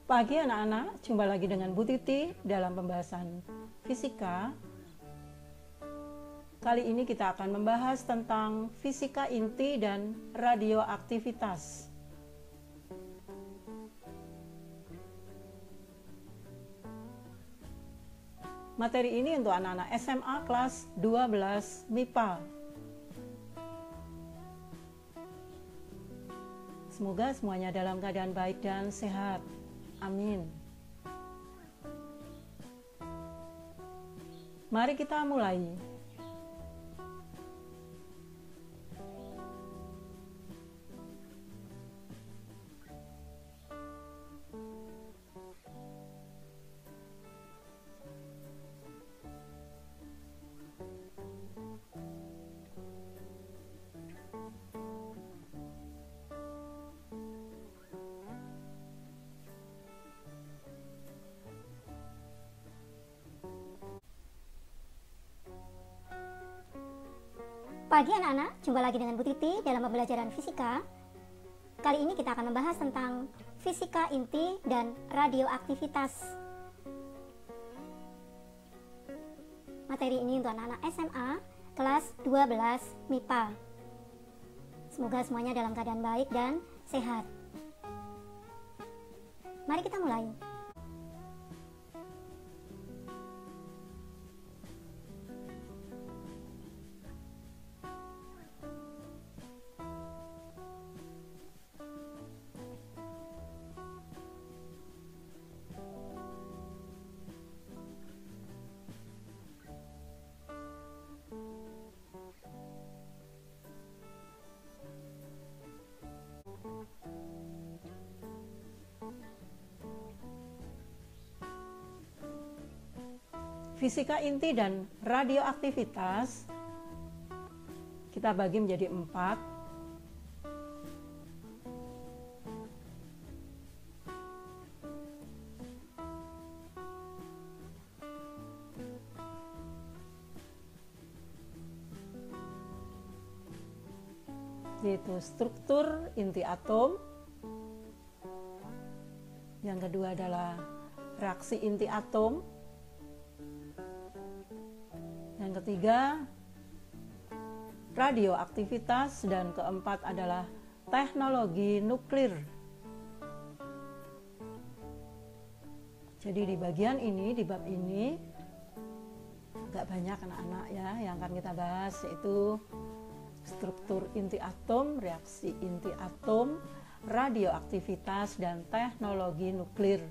Pagi anak-anak, jumpa lagi dengan Bu Titi dalam pembahasan fisika. Kali ini kita akan membahas tentang fisika inti dan radioaktivitas. Materi ini untuk anak-anak SMA kelas 12 MIPA. Semoga semuanya dalam keadaan baik dan sehat. Amin. Mari kita mulai. Pagi anak-anak, jumpa lagi dengan Bu Titi dalam pembelajaran fisika. Kali ini kita akan membahas tentang fisika inti dan radioaktivitas. Materi ini untuk anak-anak SMA kelas 12 MIPA. Semoga semuanya dalam keadaan baik dan sehat. Mari kita mulai. Fisika inti dan radioaktivitas kita bagi menjadi 4. Yaitu struktur inti atom. Yang kedua adalah reaksi inti atom. Yang ketiga, radioaktivitas, dan keempat adalah teknologi nuklir. Jadi di bagian ini, di bab ini agak banyak anak-anak ya yang akan kita bahas, yaitu struktur inti atom, reaksi inti atom, radioaktivitas, dan teknologi nuklir.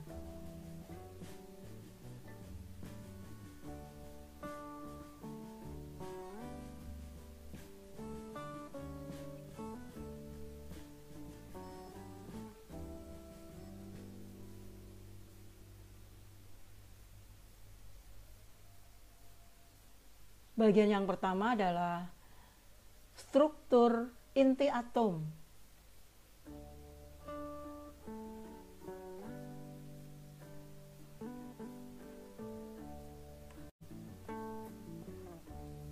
Bagian yang pertama adalah struktur inti atom.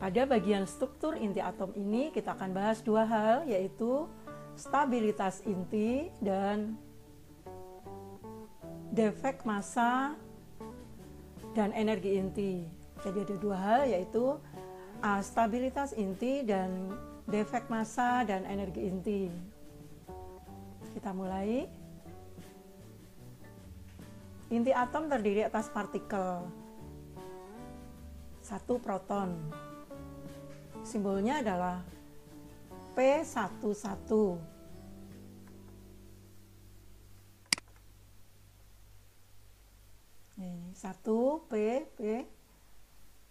Pada bagian struktur inti atom ini kita akan bahas dua hal, yaitu stabilitas inti dan defek massa dan energi inti. Jadi ada dua hal, yaitu stabilitas inti dan defek massa dan energi inti. Kita mulai. Inti atom terdiri atas partikel. 1 proton. Simbolnya adalah P11. Ini 1 P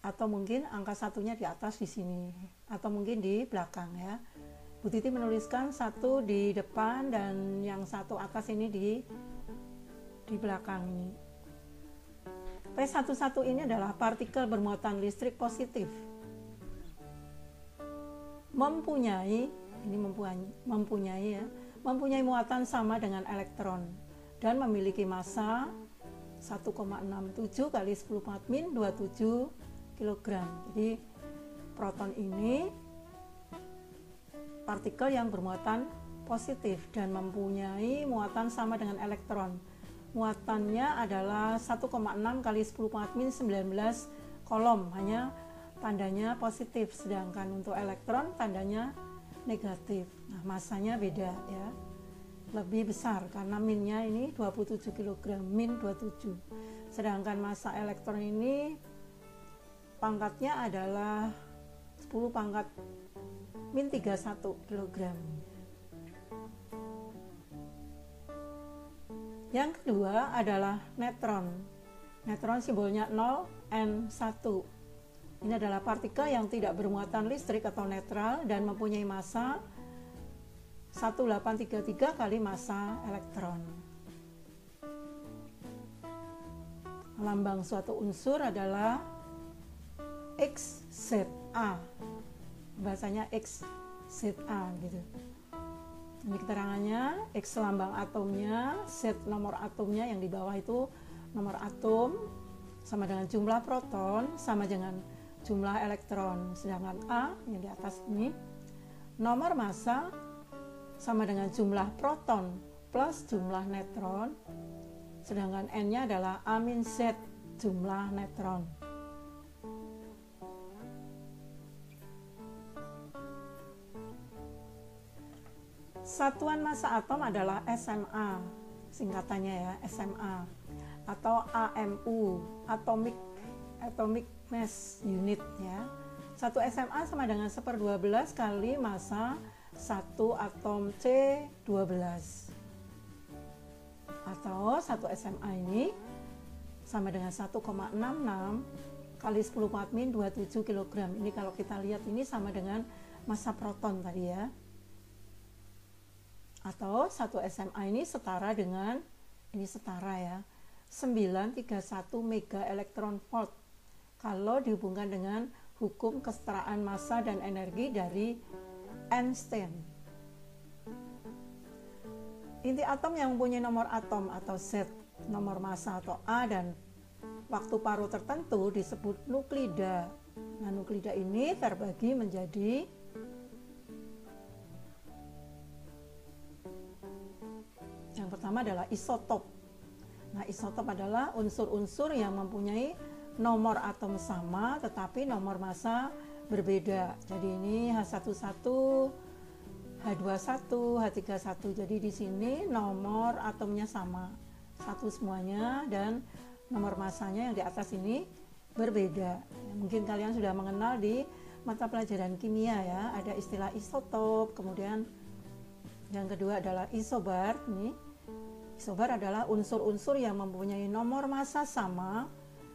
atau mungkin angka satunya di atas di sini, atau mungkin di belakang ya. Bu Titi menuliskan 1 di depan dan yang 1 atas ini di belakang ini. P11 ini adalah partikel bermuatan listrik positif. Mempunyai muatan sama dengan elektron dan memiliki massa 1,67 kali 10⁻⁻27 kg. Jadi proton ini partikel yang bermuatan positif dan mempunyai muatan sama dengan elektron. muatannya adalah 1,6 kali 10 pangkat min 19 kolom, hanya tandanya positif, sedangkan untuk elektron tandanya negatif. Nah, masanya beda ya, lebih besar karena minnya ini 27 kg, min 27. Sedangkan massa elektron ini pangkatnya adalah 10 pangkat min 31 kg. Yang kedua adalah neutron. Neutron simbolnya 0, N1. Ini adalah partikel yang tidak bermuatan listrik atau netral dan mempunyai massa 1833 kali massa elektron. Lambang suatu unsur adalah XZA. Bahasanya XZA gitu. Ini keterangannya, X lambang atomnya, Z nomor atomnya, yang di bawah itu nomor atom, sama dengan jumlah proton, sama dengan jumlah elektron. Sedangkan A yang di atas ini, nomor massa sama dengan jumlah proton plus jumlah neutron, sedangkan N-nya adalah A-Z jumlah neutron. Satuan massa atom adalah SMA, singkatannya ya, SMA, atau AMU, atomic mass unit ya. 1 SMA sama dengan 1/12 kali massa 1 atom C12. Atau 1 SMA ini sama dengan 1,66 kali 10 pangkat min 27 kg. Ini kalau kita lihat ini sama dengan massa proton tadi ya. Atau 1 SMA ini setara dengan, ini setara ya, 931 mega elektron volt kalau dihubungkan dengan hukum kesetaraan massa dan energi dari Einstein. Inti atom yang mempunyai nomor atom atau Z, nomor massa atau A, dan waktu paruh tertentu disebut nuklida. Nah, nuklida ini terbagi menjadi yang pertama adalah isotop. Nah, isotop adalah unsur-unsur yang mempunyai nomor atom sama tetapi nomor massa berbeda. Jadi ini H11, H21, H31. Jadi di sini nomor atomnya sama, satu semuanya, dan nomor massanya yang di atas ini berbeda. Mungkin kalian sudah mengenal di mata pelajaran kimia ya, ada istilah isotop, kemudian yang kedua adalah isobar. Nih, isobar adalah unsur-unsur yang mempunyai nomor massa sama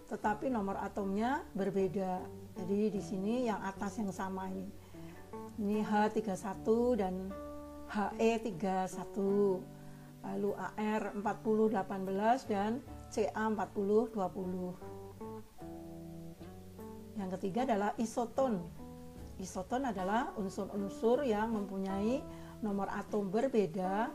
tetapi nomor atomnya berbeda. Jadi di sini yang atas yang sama ini. Ini H31 dan HE31. Lalu AR4018 dan CA4020. Yang ketiga adalah isoton. Isoton adalah unsur-unsur yang mempunyai nomor atom berbeda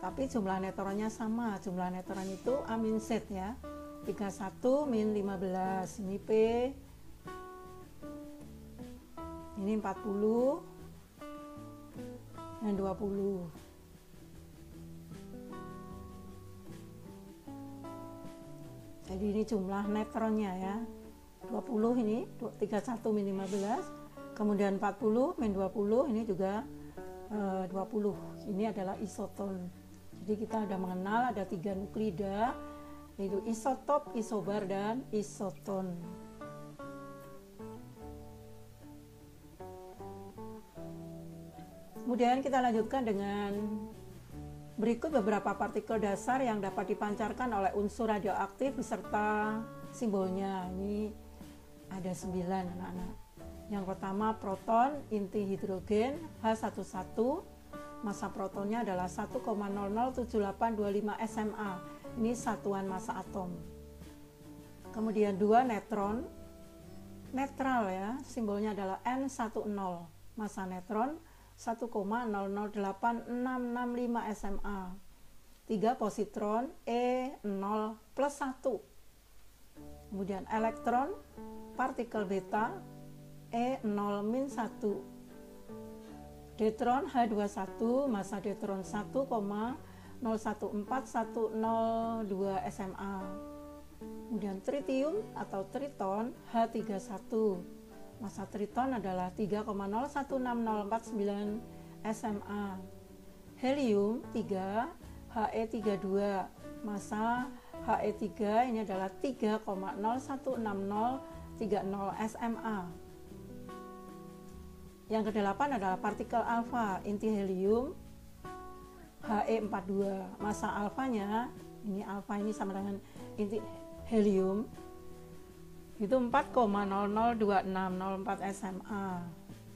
tapi jumlah neutronnya sama. Jumlah neutron itu A-Z ya, 31 min 15. Ini P, ini 40 dan 20. Jadi ini jumlah neutronnya ya, 20 ini 31 min 15, kemudian 40 min 20 ini juga 20. Ini adalah isoton. Jadi kita sudah mengenal ada 3 nuklida, yaitu isotop, isobar, dan isoton. Kemudian kita lanjutkan dengan berikut beberapa partikel dasar yang dapat dipancarkan oleh unsur radioaktif beserta simbolnya. Ini ada 9 anak-anak. Yang pertama proton, inti hidrogen H11, massa protonnya adalah 1,007825 SMA. Ini satuan massa atom. Kemudian 2 neutron, netral ya, simbolnya adalah N10, massa neutron 1,008665 SMA. 3 positron E0 plus 1. Kemudian elektron, partikel beta E0 min 1. Deuteron H21, massa deuteron 1,008665 014-102 SMA. Kemudian tritium atau triton H31. Massa triton adalah 3,016049 SMA. Helium 3 He32. Massa He3 ini adalah 3,016030 SMA. Yang kedelapan adalah partikel alfa, inti helium He42. Massa alfanya, ini alfa ini sama dengan inti helium, itu 4,002604 SMA.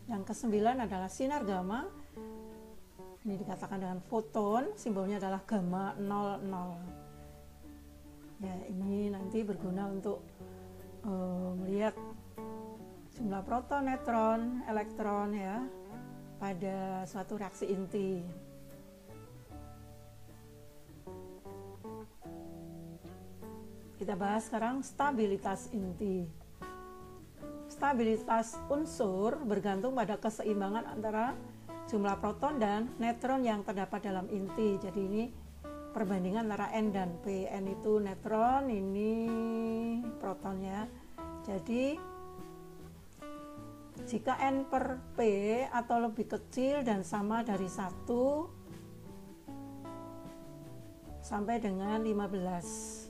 Yang kesembilan adalah sinar gamma. Ini dikatakan dengan foton, simbolnya adalah gamma 00. Ya, ini nanti berguna untuk melihat jumlah proton, neutron, elektron ya pada suatu reaksi inti. Kita bahas sekarang stabilitas inti. Stabilitas unsur bergantung pada keseimbangan antara jumlah proton dan neutron yang terdapat dalam inti. Jadi ini perbandingan antara N dan P. N itu neutron, ini protonnya. Jadi jika N per P atau lebih kecil dan sama dari 1 sampai dengan 15,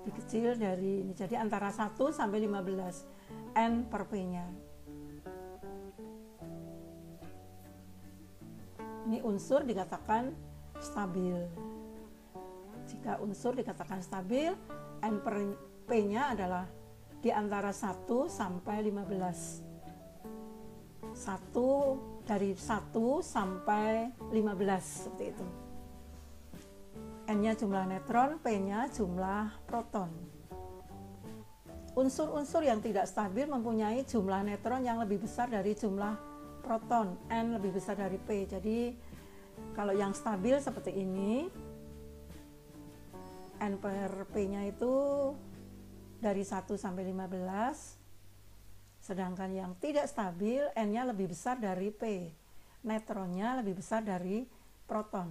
lebih kecil dari ini, jadi antara 1 sampai 15 N per P nya. Ini unsur dikatakan stabil. Jika unsur dikatakan stabil, N per P nya adalah di antara 1 sampai 15. 1 dari 1 sampai 15 seperti itu. N-nya jumlah neutron, P-nya jumlah proton. Unsur-unsur yang tidak stabil mempunyai jumlah neutron yang lebih besar dari jumlah proton, N lebih besar dari P. Jadi kalau yang stabil seperti ini, N per P-nya itu dari 1 sampai 15. Sedangkan yang tidak stabil, N-nya lebih besar dari P, neutronnya lebih besar dari proton.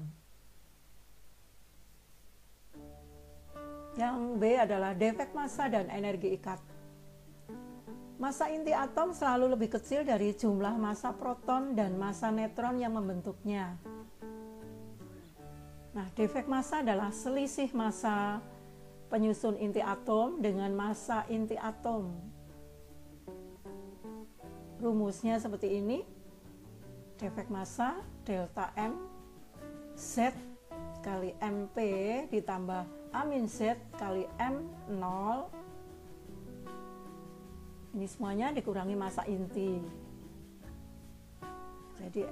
Yang B adalah defek massa dan energi ikat. Massa inti atom selalu lebih kecil dari jumlah massa proton dan massa neutron yang membentuknya. Nah, defek massa adalah selisih massa penyusun inti atom dengan massa inti atom. Rumusnya seperti ini. Defek massa delta M Z kali MP ditambah amin Z kali M0. Ini semuanya dikurangi massa inti. Jadi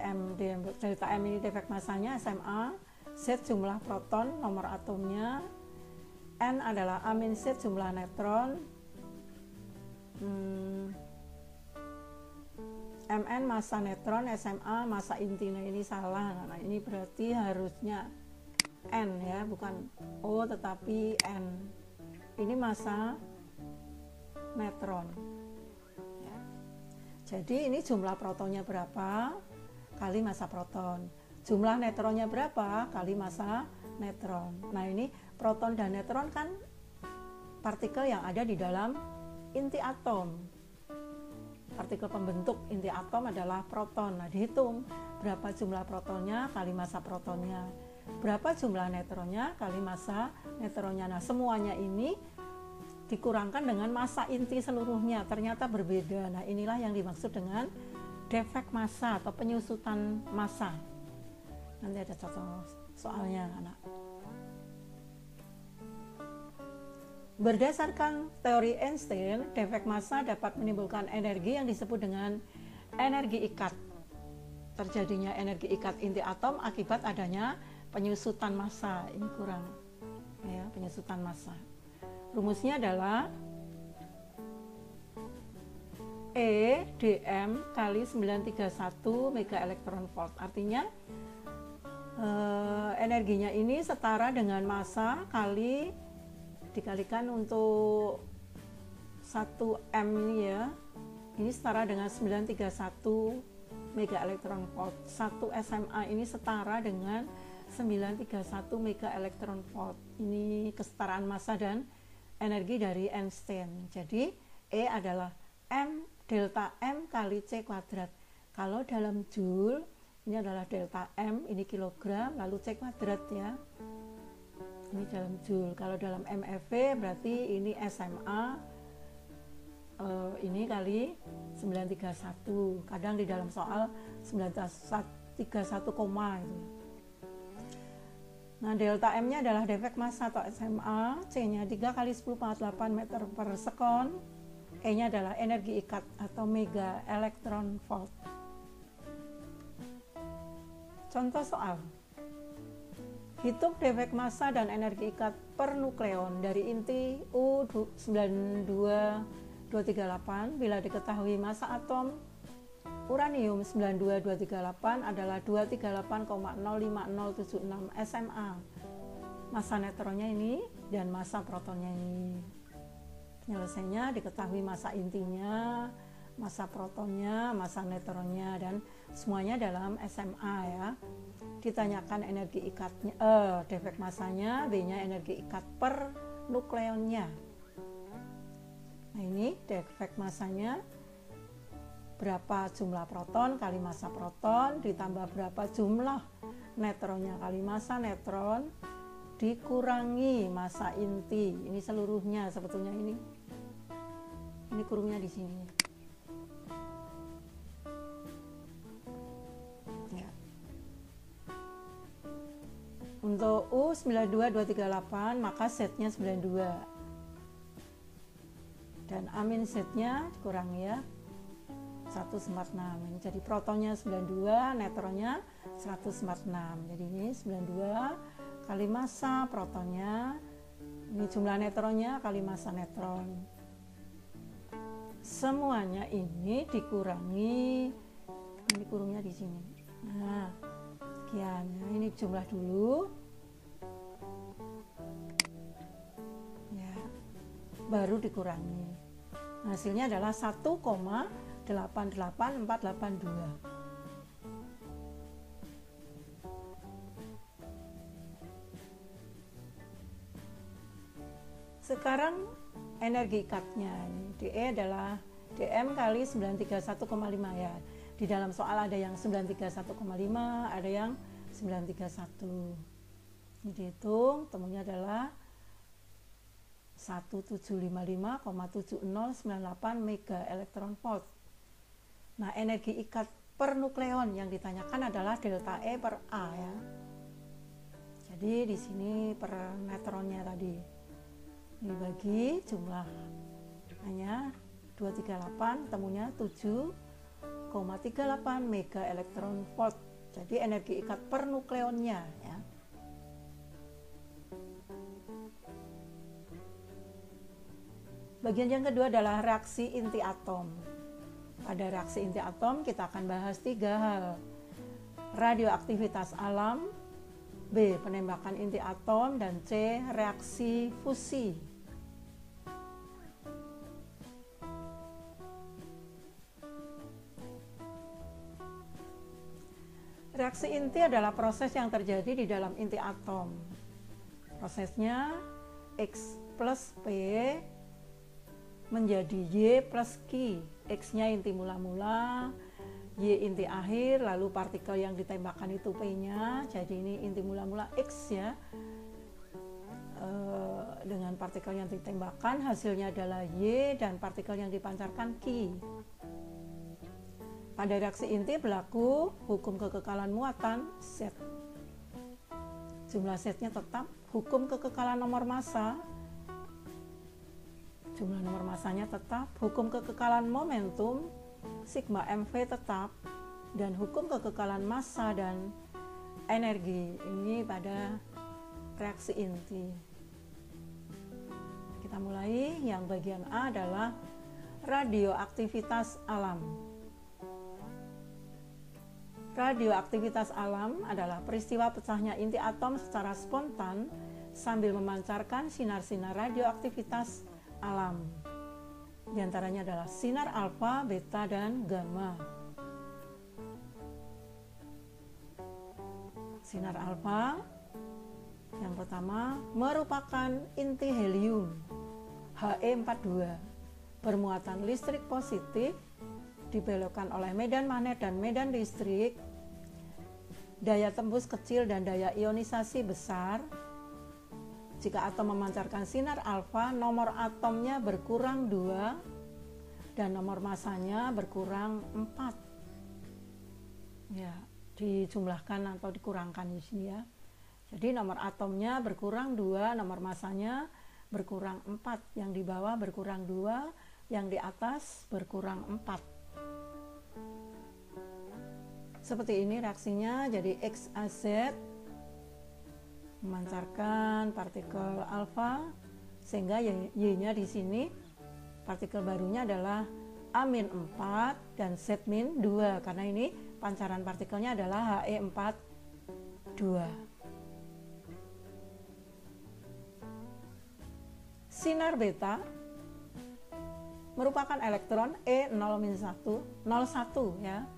delta M ini defek massanya SMA, Z jumlah proton nomor atomnya, N adalah amin Z jumlah neutron, Mn massa neutron, SMA massa inti. Nah ini salah, nah ini berarti harusnya N ya, bukan O tetapi N. Ini massa neutron ya. Jadi ini jumlah protonnya berapa kali massa proton, jumlah neutronnya berapa kali massa neutron. Nah ini proton dan neutron kan partikel yang ada di dalam inti atom. Partikel pembentuk inti atom adalah proton. Nah, dihitung berapa jumlah protonnya kali massa protonnya, berapa jumlah neutronnya kali massa neutronnya. Nah, semuanya ini dikurangkan dengan massa inti seluruhnya, ternyata berbeda. Nah, inilah yang dimaksud dengan defek massa atau penyusutan massa. Nanti ada contoh soalnya, anak. Berdasarkan teori Einstein, defek massa dapat menimbulkan energi yang disebut dengan energi ikat. Terjadinya energi ikat inti atom akibat adanya penyusutan massa. Ini kurang ya, penyusutan massa. Rumusnya adalah E dm kali 931 mega elektron volt. Artinya energinya ini setara dengan massa kali dikalikan untuk 1 M ini ya, ini setara dengan 931 mega elektron volt. 1 SMA ini setara dengan 931 mega elektron volt. Ini kesetaraan massa dan energi dari Einstein. Jadi E adalah M delta M kali C kuadrat. Kalau dalam joule ini adalah delta M, ini kilogram, lalu C kuadrat ya. Ini dalam joule. Kalau dalam MeV berarti ini SMA, ini kali 931. Kadang di dalam soal 931 koma itu. Nah, delta M-nya adalah defek massa atau SMA, C-nya 3 kali 10 pangkat 8 meter per sekon, E-nya adalah energi ikat atau mega elektron volt. Contoh soal. Hitung defek massa dan energi ikat per nukleon dari inti U92238 bila diketahui massa atom uranium 92238 adalah 238,05076 SMA. Massa neutronnya ini dan massa protonnya ini. Penyelesaiannya diketahui massa intinya, massa protonnya, massa neutronnya, dan semuanya dalam SMA ya. Ditanyakan energi ikatnya, defek massanya, B-nya energi ikat per nukleonnya. Nah ini defek massanya, berapa jumlah proton kali massa proton ditambah berapa jumlah neutronnya kali massa neutron dikurangi massa inti. Ini seluruhnya sebetulnya ini kurungnya di sini. Ya. Untuk U92238 maka setnya 92 dan amin setnya dikurangi ya 146. Jadi protonnya 92, neutronnya 146. Jadi ini 92 kali massa protonnya, ini jumlah neutronnya kali massa neutron. Semuanya ini dikurangi, ini kurungnya di sini. Nah, sekian. Nah, ini jumlah dulu. Ya. Baru dikurangi. Hasilnya adalah 1,88482. Sekarang energi ikatnya, DE adalah dm kali 931,5 ya. Di dalam soal ada yang 931,5, ada yang 931. Ini dihitung, temunya adalah 1755,7098 mega elektron volt. Nah, energi ikat per nukleon yang ditanyakan adalah delta E per A ya. Jadi di sini per neutronnya tadi dibagi jumlah hanya 238, temunya 7,38 mega elektron volt. Jadi energi ikat per nukleonnya ya. Bagian yang kedua adalah reaksi inti atom. Pada reaksi inti atom kita akan bahas 3 hal. Radioaktivitas alam, B. Penembakan inti atom, dan C. Reaksi fusi. Reaksi inti adalah proses yang terjadi di dalam inti atom. Prosesnya X plus P menjadi Y plus Q. X-nya inti mula-mula, Y inti akhir, lalu partikel yang ditembakkan itu P-nya. Jadi ini inti mula-mula X ya. Dengan partikel yang ditembakkan hasilnya adalah Y, dan partikel yang dipancarkan Q. Pada reaksi inti berlaku hukum kekekalan muatan Z. Jumlah Z-nya tetap, hukum kekekalan nomor massa, jumlah nomor massanya tetap, hukum kekekalan momentum sigma MV tetap, dan hukum kekekalan massa dan energi ini pada reaksi inti. Kita mulai. Yang bagian A adalah radioaktivitas alam. Radioaktivitas alam adalah peristiwa pecahnya inti atom secara spontan sambil memancarkan sinar-sinar radioaktivitas alam. Di antaranya adalah sinar alfa, beta, dan gamma. Sinar alfa yang pertama merupakan inti helium He42 bermuatan listrik positif, dibelokkan oleh medan magnet dan medan listrik, daya tembus kecil dan daya ionisasi besar. Jika atom memancarkan sinar alfa, nomor atomnya berkurang 2 dan nomor masanya berkurang 4. Ya, dijumlahkan atau dikurangkan di sini ya. Jadi nomor atomnya berkurang 2, nomor masanya berkurang 4. Yang di bawah berkurang 2, yang di atas berkurang 4. Seperti ini reaksinya, jadi XAZ memancarkan partikel alfa sehingga Y-nya di sini partikel barunya adalah A-4 dan Z-2 karena ini pancaran partikelnya adalah He42. Sinar beta merupakan elektron E0-1 ya,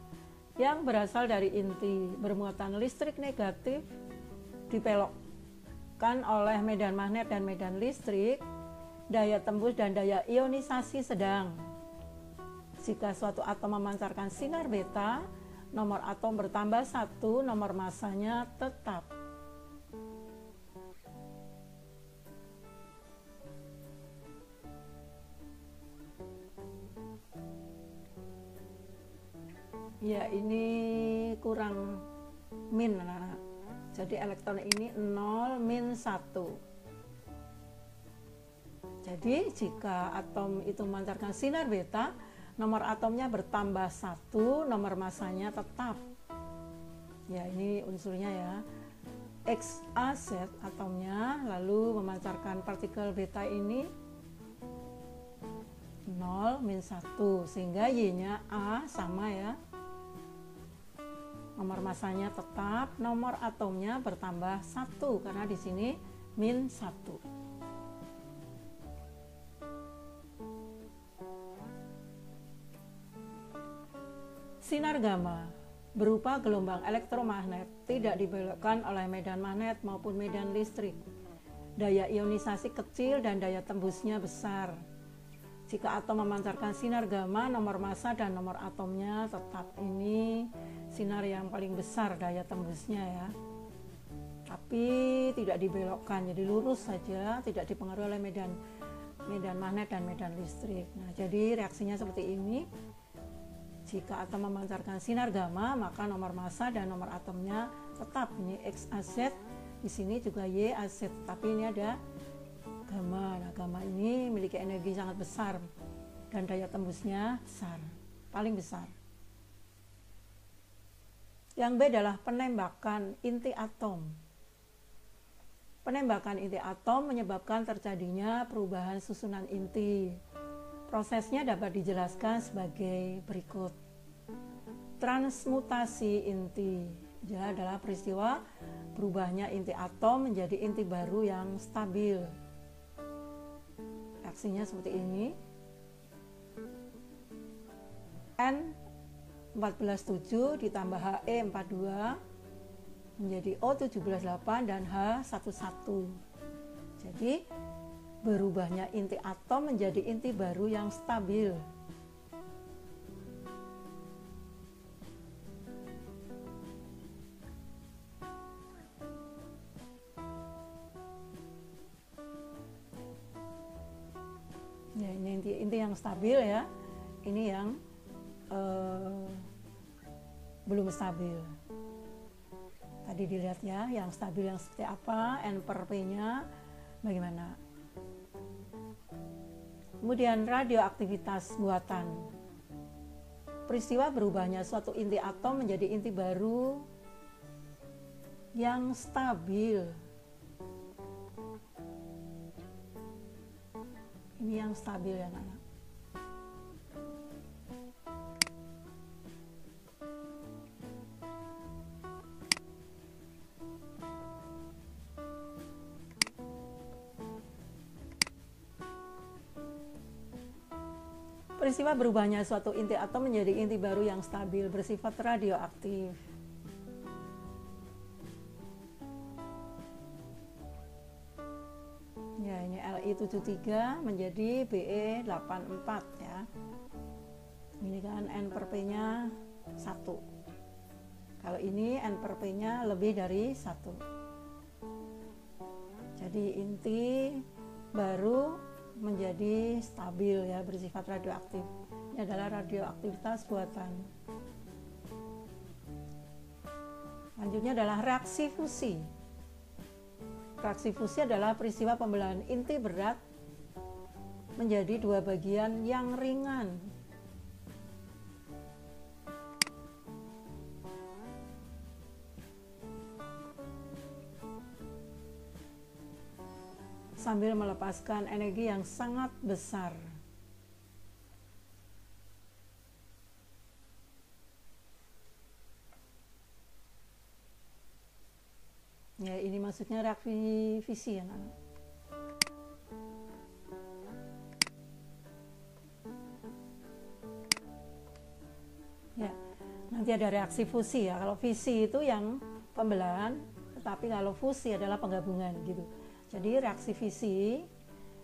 yang berasal dari inti bermuatan listrik negatif, dibelokkan oleh medan magnet dan medan listrik, daya tembus dan daya ionisasi sedang. Jika suatu atom memancarkan sinar beta, nomor atom bertambah 1, nomor masanya tetap. Ya, ini kurang min, anak-anak. Jadi elektron ini 0-1. Jadi jika atom itu memancarkan sinar beta, nomor atomnya bertambah 1, nomor masanya tetap. Ya, ini unsurnya ya. XAZ atomnya lalu memancarkan partikel beta ini 0-1 sehingga Y-nya A sama ya. Nomor masanya tetap, nomor atomnya bertambah 1 karena di sini -1. Sinar gamma berupa gelombang elektromagnet, tidak dibelokkan oleh medan magnet maupun medan listrik. Daya ionisasi kecil dan daya tembusnya besar. Jika atom memancarkan sinar gamma, nomor massa dan nomor atomnya tetap. Ini sinar yang paling besar daya tembusnya ya. Tapi tidak dibelokkan, jadi lurus saja, tidak dipengaruhi oleh medan magnet dan medan listrik. Nah, jadi reaksinya seperti ini. Jika atom memancarkan sinar gamma, maka nomor massa dan nomor atomnya tetap. Ini XAZ, di sini juga YAZ, tapi ini ada gamma. Nah, gamma ini memiliki energi sangat besar dan daya tembusnya besar, paling besar. Yang B adalah penembakan inti atom. Penembakan inti atom menyebabkan terjadinya perubahan susunan inti. Prosesnya dapat dijelaskan sebagai berikut. Transmutasi inti adalah peristiwa berubahnya inti atom menjadi inti baru yang stabil. Reaksinya seperti ini. N14,7 ditambah He42 menjadi O17,8 dan H11. Jadi berubahnya inti atom menjadi inti baru yang stabil. Ya, ini inti yang stabil ya. Ini yang belum stabil. Tadi dilihat ya, yang stabil yang seperti apa, N/P-nya bagaimana. Kemudian radioaktivitas buatan. Peristiwa berubahnya suatu inti atom menjadi inti baru yang stabil. Ini yang stabil ya, anak-anak. Peristiwa berubahnya suatu inti atom menjadi inti baru yang stabil bersifat radioaktif. I73 menjadi Be84 ya. Ini kan N per P-nya 1. Kalau ini N per P-nya lebih dari 1. Jadi inti baru menjadi stabil ya, bersifat radioaktif. Ini adalah radioaktivitas buatan. Selanjutnya adalah reaksi fusi. Reaksi fusi adalah peristiwa pembelahan inti berat menjadi dua bagian yang ringan. Sambil melepaskan energi yang sangat besar. Ya, ini maksudnya reaksi fisi ya, anak. Ya, nanti ada reaksi fusi ya. Kalau fisi itu yang pembelahan, tetapi kalau fusi adalah penggabungan gitu. Jadi reaksi fisi,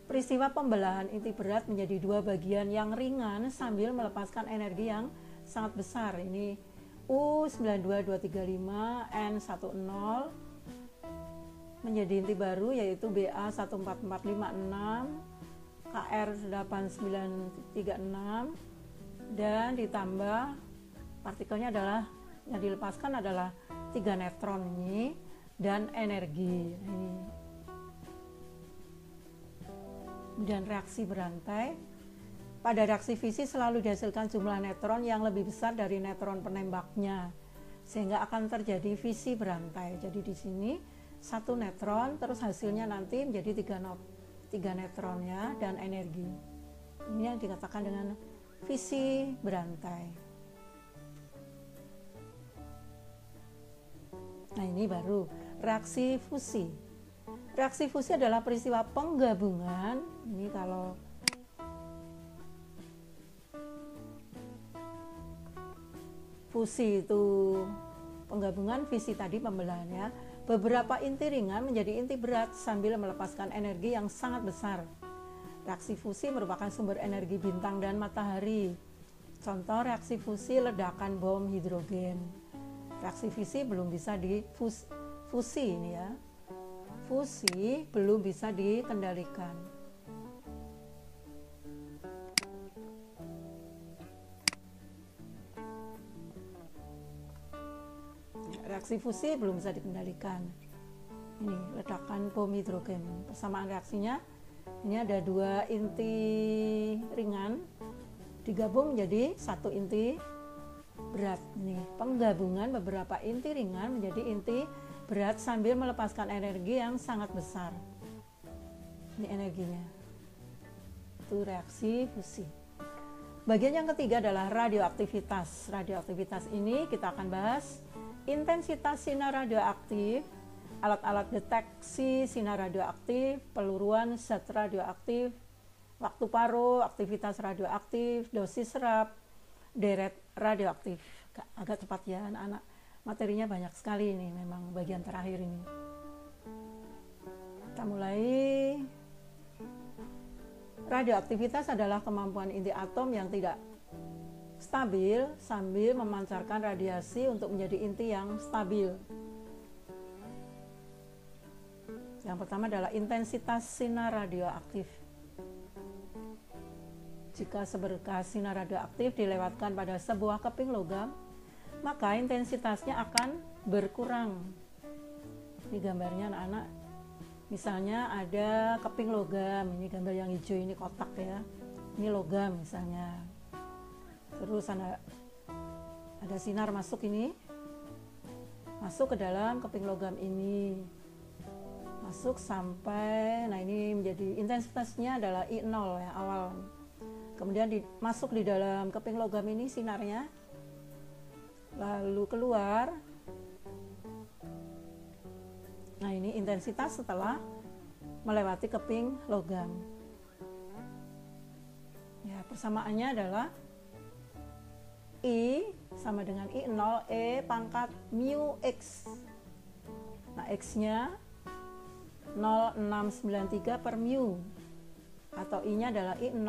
peristiwa pembelahan inti berat menjadi dua bagian yang ringan sambil melepaskan energi yang sangat besar. Ini U92235N10 menjadi inti baru yaitu Ba14456, Kr8936, dan ditambah partikelnya adalah yang dilepaskan adalah 3 neutron ini dan energi. Ini. Kemudian reaksi berantai. Pada reaksi fisi selalu dihasilkan jumlah neutron yang lebih besar dari neutron penembaknya, sehingga akan terjadi fisi berantai. Jadi di sini 1 neutron, terus hasilnya nanti menjadi 3 neutron ya, dan energi. Ini yang dikatakan dengan fisi berantai. Nah, ini baru reaksi fusi. Reaksi fusi adalah peristiwa penggabungan. Ini kalau fusi itu penggabungan, fisi tadi pembelahannya. Beberapa inti ringan menjadi inti berat sambil melepaskan energi yang sangat besar. Reaksi fusi merupakan sumber energi bintang dan matahari. Contoh reaksi fusi ledakan bom hidrogen. Reaksi fisi belum bisa fusi ini ya. Fusi belum bisa dikendalikan. Reaksi fusi belum bisa dikendalikan. Ini ledakan bom hidrogen. Persamaan reaksinya, ini ada 2 inti ringan digabung menjadi 1 inti berat. Ini penggabungan beberapa inti ringan menjadi inti berat sambil melepaskan energi yang sangat besar. Ini energinya. Itu reaksi fusi. Bagian yang ketiga adalah radioaktivitas. Radioaktivitas ini kita akan bahas intensitas sinar radioaktif, alat-alat deteksi sinar radioaktif, peluruan zat radioaktif, waktu paruh, aktivitas radioaktif, dosis serap, deret radioaktif. Agak cepat ya anak-anak, materinya banyak sekali ini, memang bagian terakhir ini. Kita mulai. Radioaktivitas adalah kemampuan inti atom yang tidak stabil sambil memancarkan radiasi untuk menjadi inti yang stabil. Yang pertama adalah intensitas sinar radioaktif. Jika seberkas sinar radioaktif dilewatkan pada sebuah keping logam, maka intensitasnya akan berkurang. Ini gambarnya anak-anak. Misalnya ada keping logam, ini gambar yang hijau ini kotak ya. Ini logam misalnya. Terus ada sinar masuk ini, masuk ke dalam keping logam ini, masuk sampai, nah ini menjadi intensitasnya adalah I0 ya awal. Kemudian masuk di dalam keping logam ini sinarnya, lalu keluar. Nah ini intensitas setelah melewati keping logam. Ya persamaannya adalah I sama dengan I0 E pangkat mu X. Nah X nya 0,693 per mu. atau I-nya adalah I0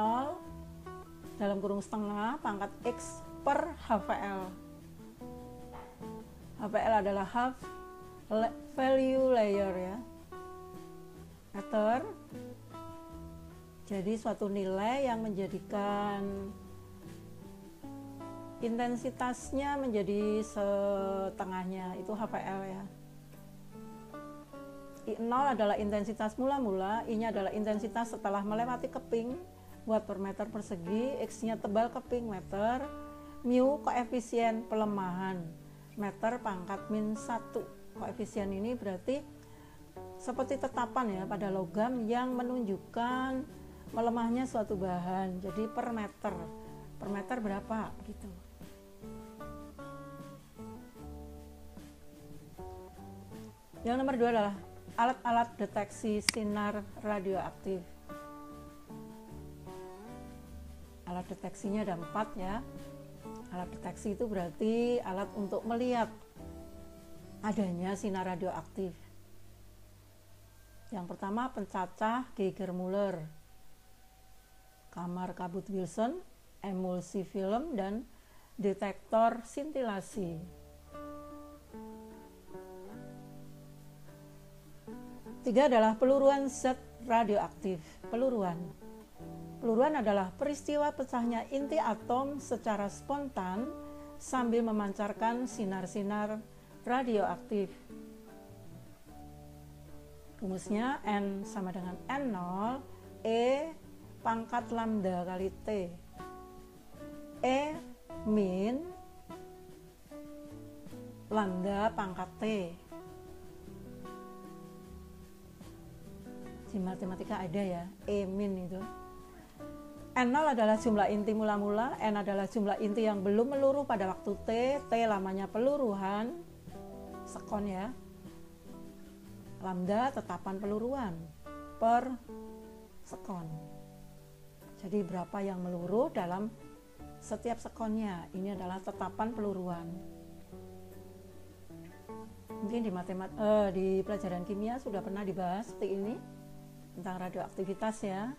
dalam kurung setengah pangkat X per HVL. HVL adalah half value layer ya, meter. Jadi suatu nilai yang menjadikan intensitasnya menjadi setengahnya, itu HVL ya. I0 adalah intensitas mula-mula, I-nya adalah intensitas setelah melewati keping watt per meter persegi, X-nya tebal keping meter, mu koefisien pelemahan meter pangkat min 1. Koefisien ini berarti seperti tetapan ya pada logam yang menunjukkan melemahnya suatu bahan. Jadi per meter berapa gitu. Yang nomor 2 adalah alat-alat deteksi sinar radioaktif. Alat deteksinya ada 4 ya. Alat deteksi itu berarti alat untuk melihat adanya sinar radioaktif. Yang pertama pencacah Geiger-Müller, kamar kabut Wilson, emulsi film, dan detektor sintilasi. Tiga adalah peluruan zat radioaktif. Peluruan adalah peristiwa pecahnya inti atom secara spontan sambil memancarkan sinar-sinar radioaktif. Rumusnya N sama dengan N0 E pangkat lambda kali T. E min lambda pangkat T. Di matematika ada ya, E min itu. N0 adalah jumlah inti mula-mula, N adalah jumlah inti yang belum meluruh pada waktu T, T lamanya peluruhan, sekon ya. Lambda tetapan peluruan per sekon. Jadi berapa yang meluruh dalam setiap sekonnya, ini adalah tetapan peluruan. Mungkin di pelajaran kimia sudah pernah dibahas seperti ini tentang radioaktivitas ya.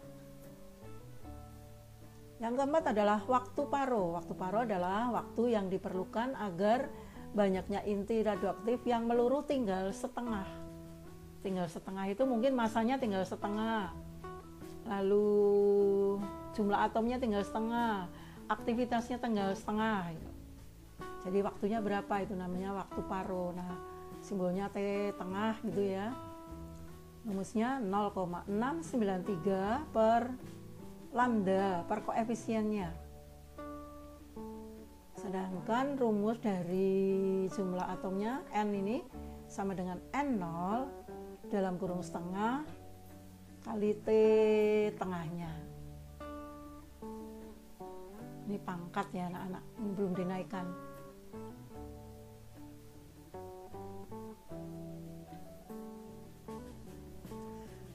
Yang keempat adalah waktu paro. Waktu paro adalah waktu yang diperlukan agar banyaknya inti radioaktif yang meluruh tinggal setengah. Tinggal setengah itu mungkin masanya tinggal setengah. Lalu jumlah atomnya tinggal setengah, aktivitasnya tinggal setengah. Jadi waktunya berapa itu namanya waktu paro. Nah, simbolnya T tengah gitu ya. Rumusnya 0,693 per lambda per koefisiennya. Sedangkan rumus dari jumlah atomnya N ini sama dengan N0 dalam kurung setengah kali T tengahnya. Ini pangkat ya anak-anak, ini belum dinaikkan.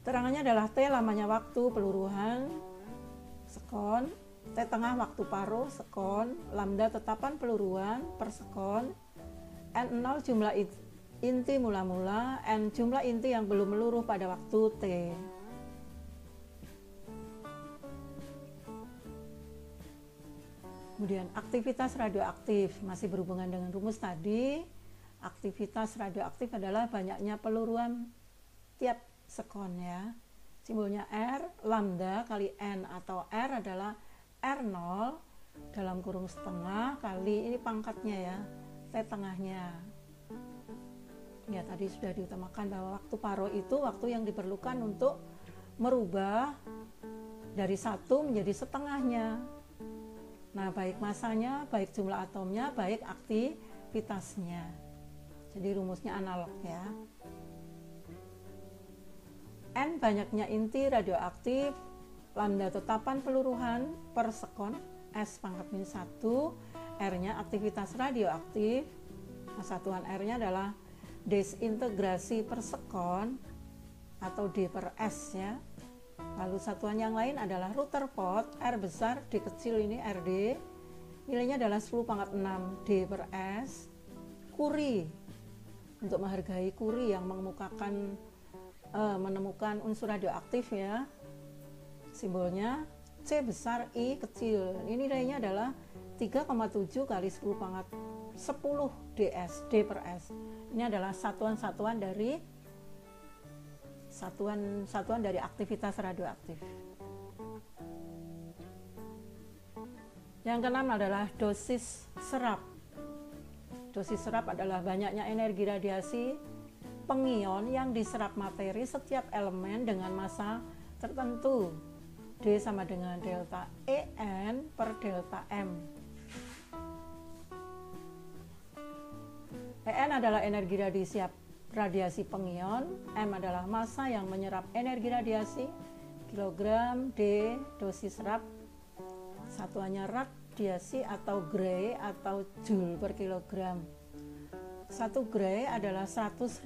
Terangannya adalah T lamanya waktu peluruhan sekon, T tengah waktu paro sekon, lambda tetapan peluruan per sekon, N0 jumlah inti mula-mula, N jumlah inti yang belum meluruh pada waktu T. Kemudian aktivitas radioaktif masih berhubungan dengan rumus tadi. Aktivitas radioaktif adalah banyaknya peluruan tiap sekon ya. Simbolnya R, lambda kali N atau R adalah R0 dalam kurung setengah kali ini pangkatnya ya, T tengahnya. Ya tadi sudah diutamakan bahwa waktu paro itu waktu yang diperlukan untuk merubah dari satu menjadi setengahnya. Nah baik masanya, baik jumlah atomnya, baik aktivitasnya. Jadi rumusnya analog ya. N banyaknya inti radioaktif, lambda tetapan peluruhan per sekon, S pangkat min 1, R-nya aktivitas radioaktif, satuan R-nya adalah desintegrasi per sekon atau D per S ya. Lalu satuan yang lain adalah Rutherford, R besar, D kecil ini RD, nilainya adalah 10 pangkat 6 D per S. Curie, untuk menghargai Curie yang menemukan unsur radioaktif ya, simbolnya C besar, I kecil. Ini nilainya adalah 3,7 kali 10 pangkat 10 ds, D per S. Ini adalah satuan-satuan dari satuan dari aktivitas radioaktif. Yang keenam adalah dosis serap. Dosis serap adalah banyaknya energi radiasi pengion yang diserap materi setiap elemen dengan massa tertentu. D sama dengan delta En per delta M. En adalah energi radiasi pengion, M adalah massa yang menyerap energi radiasi, kilogram, D dosis serap, satuannya radiasi atau Gray atau Joule per kilogram. 1 Gray adalah 100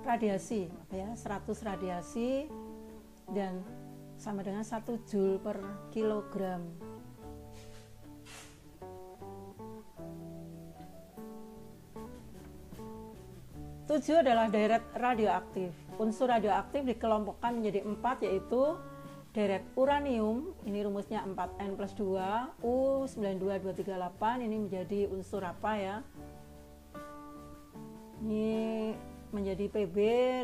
radiasi ya, 100 radiasi dan sama dengan 1 Joule per kilogram. Tujuh adalah deret radioaktif. Unsur radioaktif dikelompokkan menjadi 4, yaitu deret uranium, ini rumusnya 4N plus 2, U92238, ini menjadi unsur apa ya? Ini menjadi Pb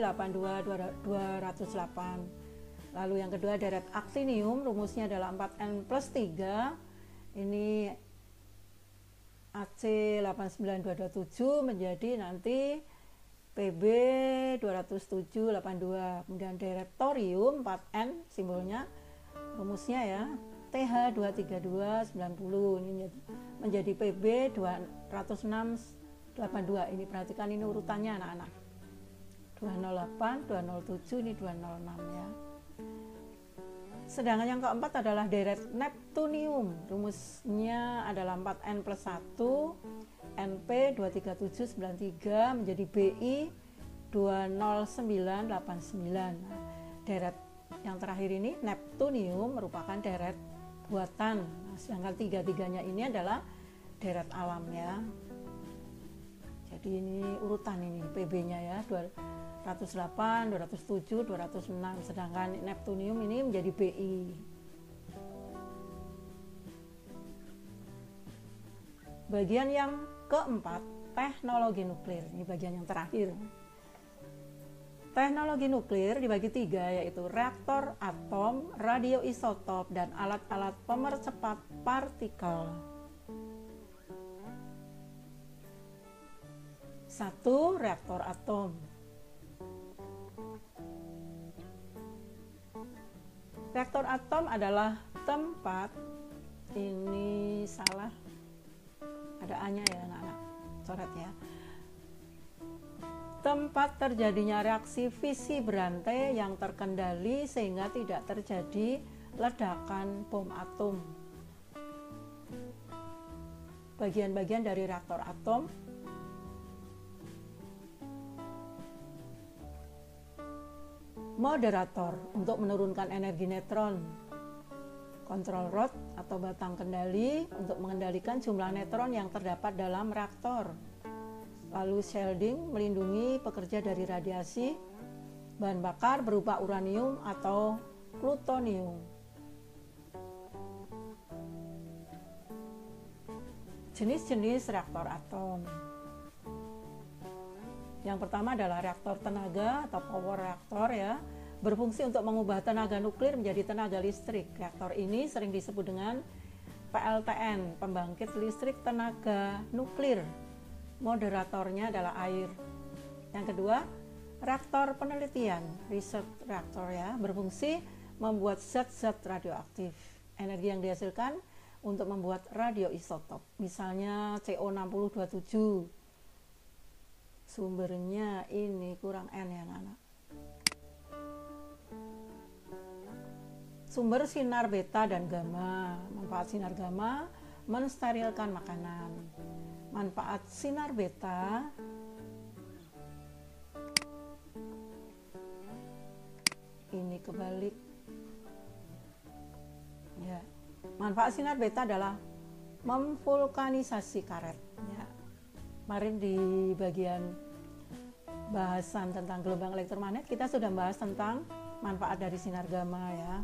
82208. Lalu yang kedua deret aktinium, rumusnya adalah 4N plus 3, ini Ac 89227 menjadi nanti Pb 20782. Kemudian deret thorium 4N, simbolnya rumusnya ya Th 23290, ini menjadi Pb 20682. Ini perhatikan, ini urutannya anak-anak, 208, 207, ini 206 ya. Sedangkan yang keempat adalah deret neptunium, rumusnya adalah 4N plus 1, NP 23793 menjadi Bi 20989. Deret yang terakhir ini neptunium merupakan deret buatan. Sedangkan tiga-tiganya ini adalah deret alam ya. Jadi ini urutan ini PB-nya ya, 208, 207, 206. Sedangkan neptunium ini menjadi Bi. Bagian yang keempat, teknologi nuklir. Ini bagian yang terakhir. Teknologi nuklir dibagi 3, yaitu reaktor atom, radioisotop, dan alat-alat pemercepat partikel. 1. Reaktor atom. Reaktor atom adalah tempat, ini salah, ada A-nya ya anak-anak, coret ya. Tempat terjadinya reaksi fisi berantai yang terkendali sehingga tidak terjadi ledakan bom atom. Bagian-bagian dari reaktor atom. Moderator untuk menurunkan energi neutron. Kontrol rod atau batang kendali untuk mengendalikan jumlah neutron yang terdapat dalam reaktor. Lalu shielding melindungi pekerja dari radiasi. Bahan bakar berupa uranium atau plutonium. Jenis-jenis reaktor atom. Yang pertama adalah reaktor tenaga atau power reaktor ya, berfungsi untuk mengubah tenaga nuklir menjadi tenaga listrik. Reaktor ini sering disebut dengan PLTN, pembangkit listrik tenaga nuklir. Moderatornya adalah air. Yang kedua, reaktor penelitian, research reactor ya, berfungsi membuat zat-zat radioaktif. Energi yang dihasilkan untuk membuat radioisotop, misalnya CO6027. Sumbernya ini kurang N ya anak-anak. Sumber sinar beta dan gamma. Manfaat sinar gamma mensterilkan makanan. Manfaat sinar beta ini kebalik ya. Manfaat sinar beta adalah memvulkanisasi karet ya. Kemarin di bagian bahasan tentang gelombang elektromagnet kita sudah membahas tentang manfaat dari sinar gamma ya.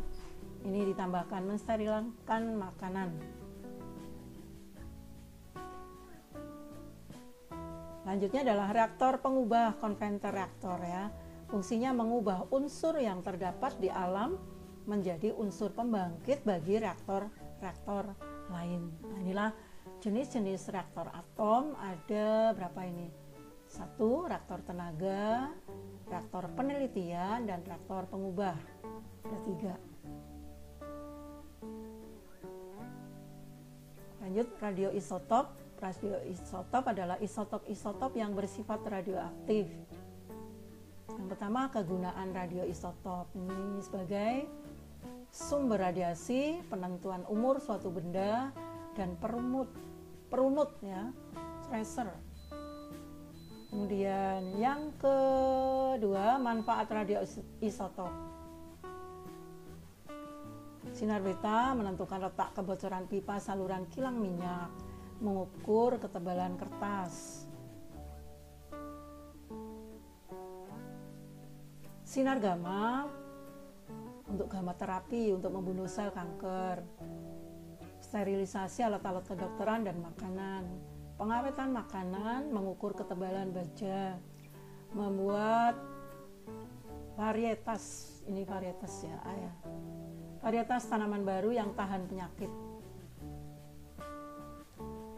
Ini ditambahkan mensterilkan makanan. Lanjutnya adalah reaktor pengubah konventer reaktor ya. Fungsinya mengubah unsur yang terdapat di alam menjadi unsur pembangkit bagi reaktor-reaktor lain. Nah, inilah jenis-jenis reaktor atom. Ada berapa ini? 1. Reaktor tenaga, reaktor penelitian, dan reaktor pengubah. Ada 3. Lanjut, radioisotop. Radioisotop adalah isotop-isotop yang bersifat radioaktif. Yang pertama, kegunaan radioisotop ini sebagai sumber radiasi, penentuan umur suatu benda, dan perunut ya, tracer. Kemudian yang kedua, manfaat radioisotop. Sinar beta menentukan letak kebocoran pipa saluran kilang minyak, mengukur ketebalan kertas. Sinar gamma untuk gamma terapi untuk membunuh sel kanker. Sterilisasi alat-alat kedokteran dan makanan. Pengawetan makanan, mengukur ketebalan baja. Membuat varietas, ini varietas ya, varietas tanaman baru yang tahan penyakit.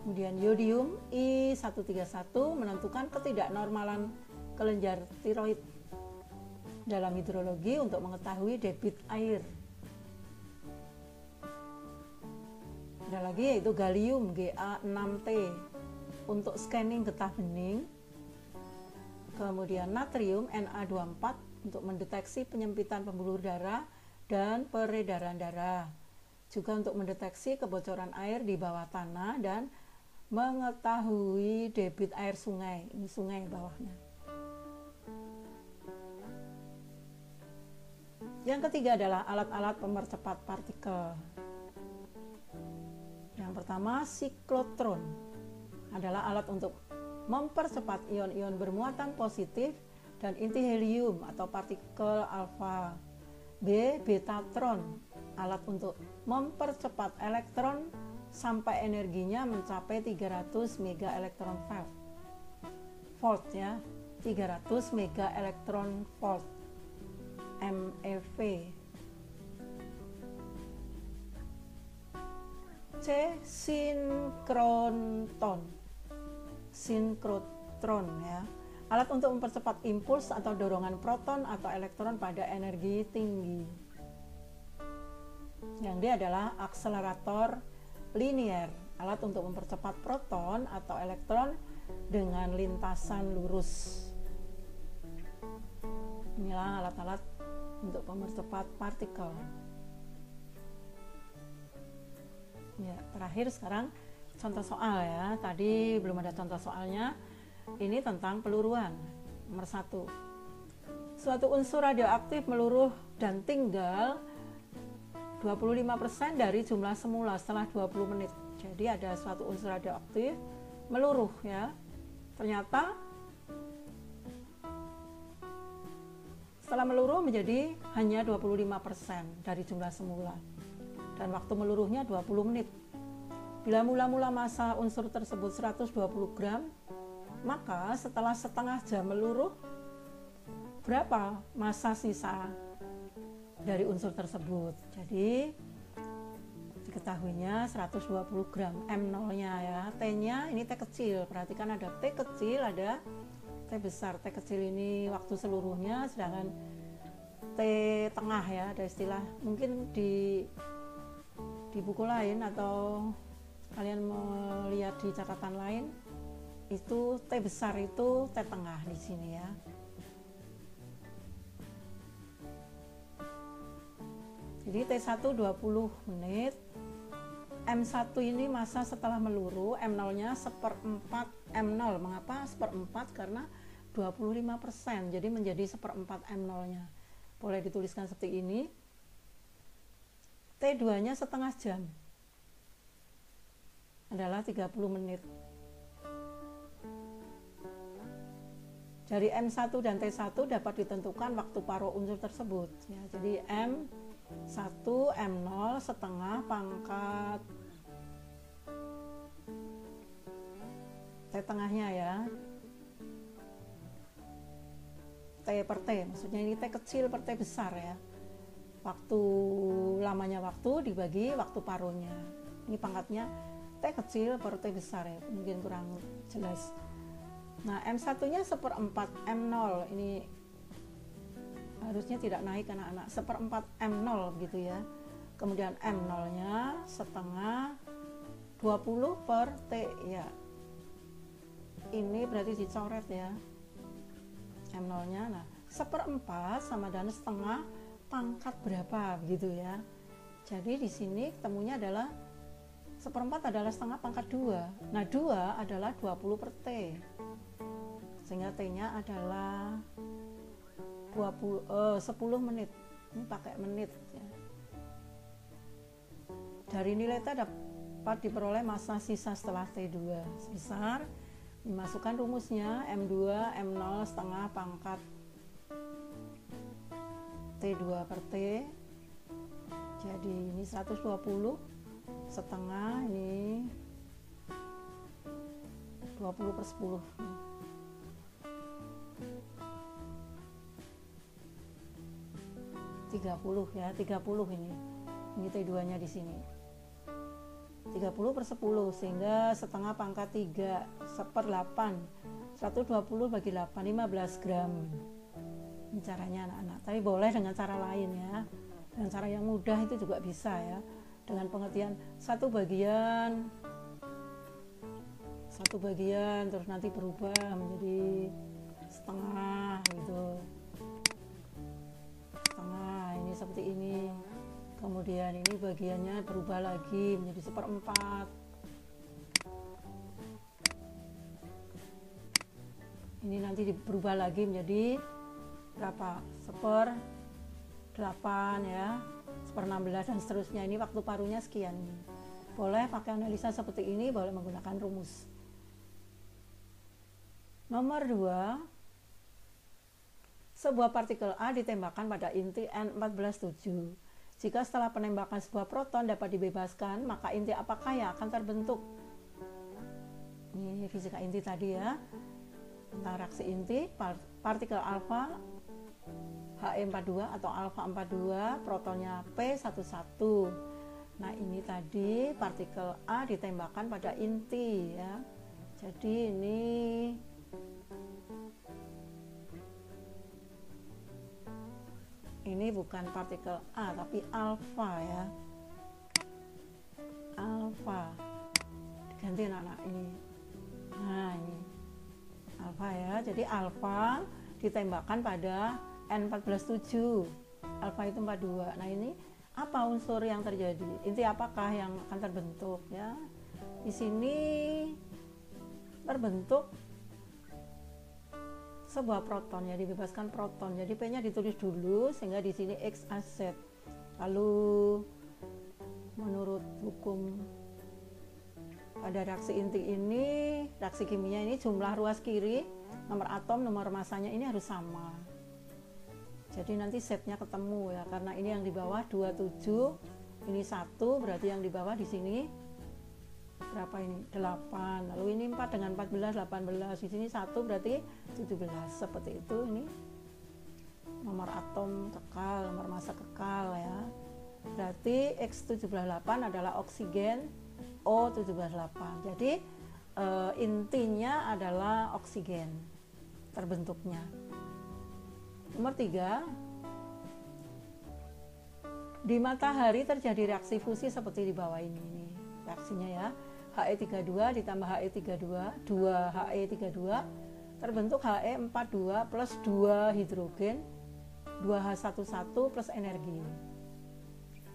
Kemudian yodium I131 menentukan ketidaknormalan kelenjar tiroid dalam hidrologi untuk mengetahui debit air. Ada lagi yaitu gallium Ga6T untuk scanning getah bening. Kemudian natrium Na24 untuk mendeteksi penyempitan pembuluh darah dan peredaran darah. Juga untuk mendeteksi kebocoran air di bawah tanah dan mengetahui debit air sungai. Ini sungai bawahnya. Yang ketiga adalah alat-alat pemercepat partikel. Yang pertama, siklotron adalah alat untuk mempercepat ion-ion bermuatan positif dan inti helium atau partikel alfa. B. Betatron, alat untuk mempercepat elektron sampai energinya mencapai 300 mega elektron volt ya, 300 mega elektron volt. MeV. C. Sinkrotron ya, alat untuk mempercepat impuls atau dorongan proton atau elektron pada energi tinggi. Yang D adalah akselerator linier, alat untuk mempercepat proton atau elektron dengan lintasan lurus. Inilah alat-alat untuk mempercepat partikel. Ya, terakhir sekarang contoh soal ya. Tadi belum ada contoh soalnya. Ini tentang peluruan. Nomor 1. Suatu unsur radioaktif meluruh dan tinggal 25% dari jumlah semula setelah 20 menit. Jadi ada suatu unsur radioaktif meluruh ya. Ternyata setelah meluruh menjadi hanya 25% dari jumlah semula. Dan waktu meluruhnya 20 menit. Bila mula-mula massa unsur tersebut 120 gram, maka setelah setengah jam meluruh, berapa massa sisa dari unsur tersebut? Jadi diketahuinya 120 gram M0-nya ya. T-nya ini T kecil. Perhatikan ada T kecil, ada T besar. T kecil ini waktu seluruhnya, sedangkan T tengah ya, ada istilah mungkin di buku lain atau kalian melihat di catatan lain, itu T besar itu T tengah di sini ya. Jadi T1 20 menit, M1 ini masa setelah meluruh, M0-nya 1/4 M0. Mengapa 1/4? Karena 25%, jadi menjadi 1/4 M0-nya. Boleh dituliskan seperti ini. T2-nya setengah jam adalah 30 menit. Dari M1 dan T1 dapat ditentukan waktu paruh unsur tersebut ya. Jadi M1 M0 setengah pangkat T tengahnya ya, T per T, maksudnya ini T kecil per T besar ya. Waktu lamanya waktu dibagi waktu paruhnya. Ini pangkatnya T kecil per T besar ya, mungkin kurang jelas. Nah, M1-nya 1/4 M0, ini harusnya tidak naik anak-anak, 1/4 M0 gitu ya. Kemudian M0-nya setengah 20 per T ya. Ini berarti dicoret ya. M0-nya, nah 1/4 sama dengan setengah pangkat berapa begitu ya. Jadi di sini ketemunya adalah 1/4 adalah setengah pangkat 2. Nah 2 adalah 20 per T, sehingga T-nya adalah 10 menit. Ini pakai menit ya. Dari nilai T dapat diperoleh massa sisa setelah T2 sebesar, dimasukkan rumusnya M2 M0 setengah pangkat T2 per T. Jadi ini 120 setengah, ini 20 per 10. 30 ya, 30 ini T2 nya di sini 30 per 10, sehingga setengah pangkat 3 1/8, 120 bagi 8, 15 gram. Ini caranya anak-anak, tapi boleh dengan cara lain ya, dengan cara yang mudah itu juga bisa ya, dengan pengertian satu bagian terus nanti berubah menjadi setengah gitu, setengah ini seperti ini, kemudian ini bagiannya berubah lagi menjadi 1/4, ini nanti berubah lagi menjadi berapa, 1/8 ya, 1/16 dan seterusnya. Ini waktu paruhnya sekian. Boleh pakai analisa seperti ini, boleh menggunakan rumus. Nomor 2, sebuah partikel A ditembakkan pada inti N14,7. Jika setelah penembakan sebuah proton dapat dibebaskan, maka inti apakah yang akan terbentuk? Ini fisika inti tadi ya, tentang reaksi inti. Partikel alfa He42 atau alfa 42, protonnya P11. Nah ini tadi partikel A ditembakkan pada inti ya. Jadi ini bukan partikel A tapi alfa ya, alfa diganti anak-anak ini. Nah ini alfa ya, jadi alfa ditembakkan pada N14,7, alfa itu 42. Nah ini apa unsur yang terjadi, inti apakah yang akan terbentuk ya. Di sini terbentuk sebuah proton ya, dibebaskan proton. Jadi P-nya ditulis dulu sehingga di sini X aset. Lalu menurut hukum pada reaksi inti ini, reaksi kimia ini, jumlah ruas kiri, nomor atom, nomor masanya ini harus sama. Jadi nanti setnya ketemu ya, karena ini yang di bawah 27, ini 1, berarti yang di bawah di sini berapa ini? 8. Lalu ini 4 dengan 14, 18. Di sini 1 berarti 17. Seperti itu. Ini nomor atom kekal, nomor massa kekal ya. Berarti X78 adalah oksigen, O78. Jadi intinya adalah oksigen terbentuknya. Nomor 3, di matahari terjadi reaksi fusi seperti di bawah ini reaksinya ya. He32 ditambah He32, 2 He32 terbentuk He42 plus 2 hidrogen, 2H11 plus energi.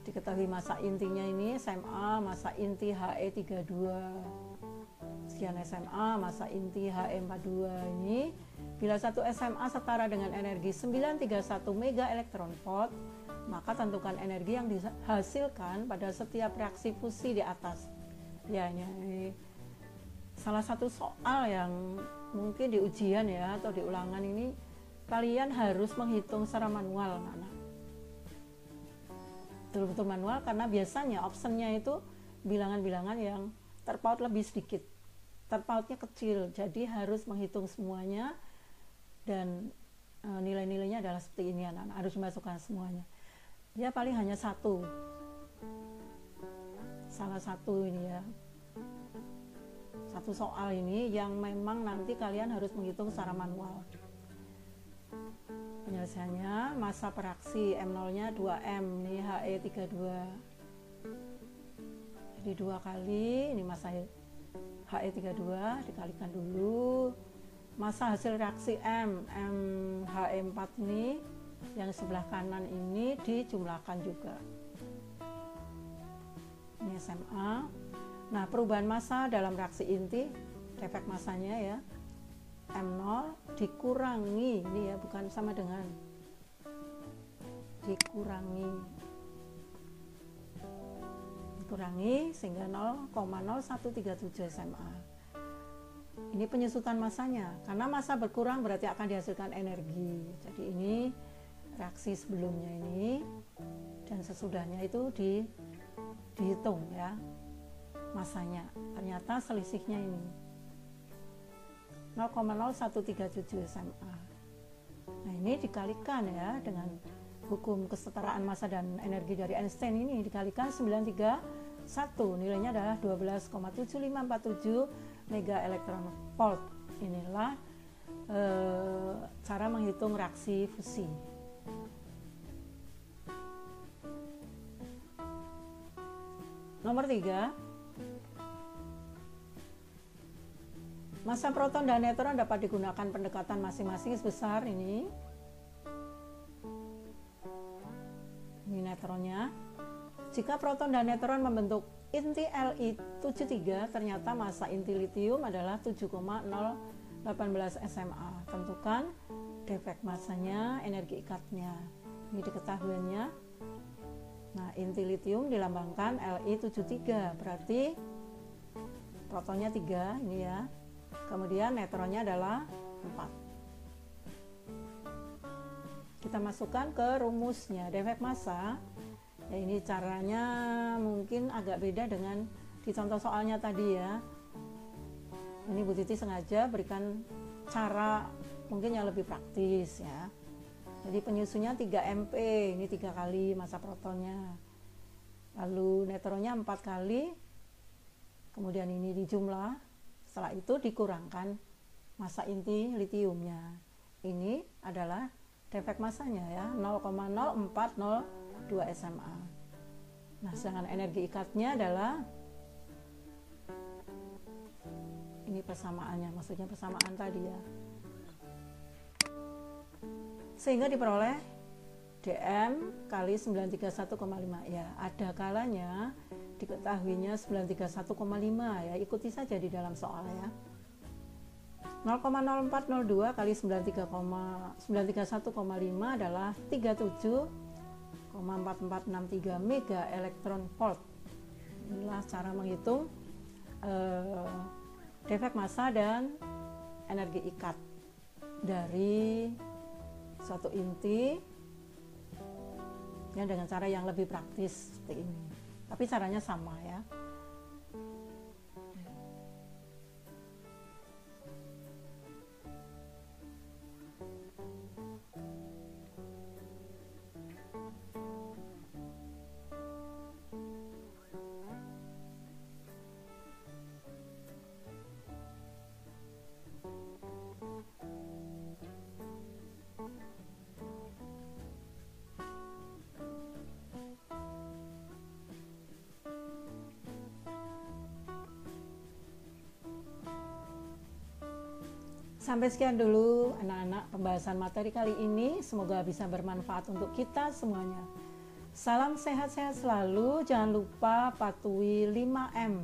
Diketahui massa intinya ini SMA, massa inti He32. Sekian SMA, massa inti He42 ini. Bila satu SMA setara dengan energi 931 mega elektron volt, maka tentukan energi yang dihasilkan pada setiap reaksi fusi di atas. Ya, ini salah satu soal yang mungkin di ujian ya atau di ulangan ini kalian harus menghitung secara manual, anak-anak. Betul-betul manual, karena biasanya optionnya itu bilangan-bilangan yang terpaut lebih sedikit, terpautnya kecil, jadi harus menghitung semuanya, dan nilai-nilainya adalah seperti ini, anak-anak, harus dimasukkan semuanya. Dia paling hanya salah satu ini ya, satu soal ini yang memang nanti kalian harus menghitung secara manual. Penyelesaiannya, massa per aksi M0 nya 2M, ini He32, jadi 2 kali ini massa He32 dikalikan dulu massa hasil reaksi He4 ini yang sebelah kanan ini dijumlahkan juga. Ini SMA. Nah, perubahan massa dalam reaksi inti, defek massanya ya, M0 dikurangi, ini ya, bukan sama dengan, dikurangi sehingga 0,0137 SMA. Ini penyusutan massanya, karena massa berkurang berarti akan dihasilkan energi. Jadi ini reaksi sebelumnya ini dan sesudahnya itu dihitung ya massanya. Ternyata selisihnya ini 0,0137 SMA. Nah, ini dikalikan ya dengan hukum kesetaraan massa dan energi dari Einstein, ini dikalikan 931, nilainya adalah 12,7547 mega elektron volt. Inilah cara menghitung reaksi fusi. Nomor 3, massa proton dan neutron dapat digunakan pendekatan masing-masing sebesar ini neutronnya. Jika proton dan neutron membentuk inti Li73, ternyata massa inti litium adalah 7,018 SMA. Tentukan defek massanya, energi ikatnya. Ini diketahuinya. Nah, inti litium dilambangkan Li73, berarti protonnya 3 ini ya. Kemudian neutronnya adalah 4. Kita masukkan ke rumusnya. Defek massa, ya ini caranya mungkin agak beda dengan di contoh soalnya tadi ya. Ini Bu Titi sengaja berikan cara mungkin yang lebih praktis ya. Jadi penyusunnya 3 MP, ini 3 kali massa protonnya. Lalu neutronnya 4 kali. Kemudian ini dijumlah. Setelah itu dikurangkan massa inti litiumnya. Ini adalah defek massanya ya, 0,0402 SMA. Nah, sedangkan energi ikatnya adalah ini persamaannya, maksudnya persamaan tadi ya. Sehingga diperoleh DM kali 931,5 ya. Ada kalanya diketahuinya 931,5 ya, ikuti saja di dalam soal ya. 0,0402 kali 931,5 adalah 37,4463 mega elektron volt. Inilah cara menghitung defek massa dan energi ikat dari suatu inti ya, dengan cara yang lebih praktis seperti ini. Tapi caranya sama ya. Sampai sekian dulu anak-anak pembahasan materi kali ini, semoga bisa bermanfaat untuk kita semuanya. Salam sehat-sehat selalu, jangan lupa patuhi 5M.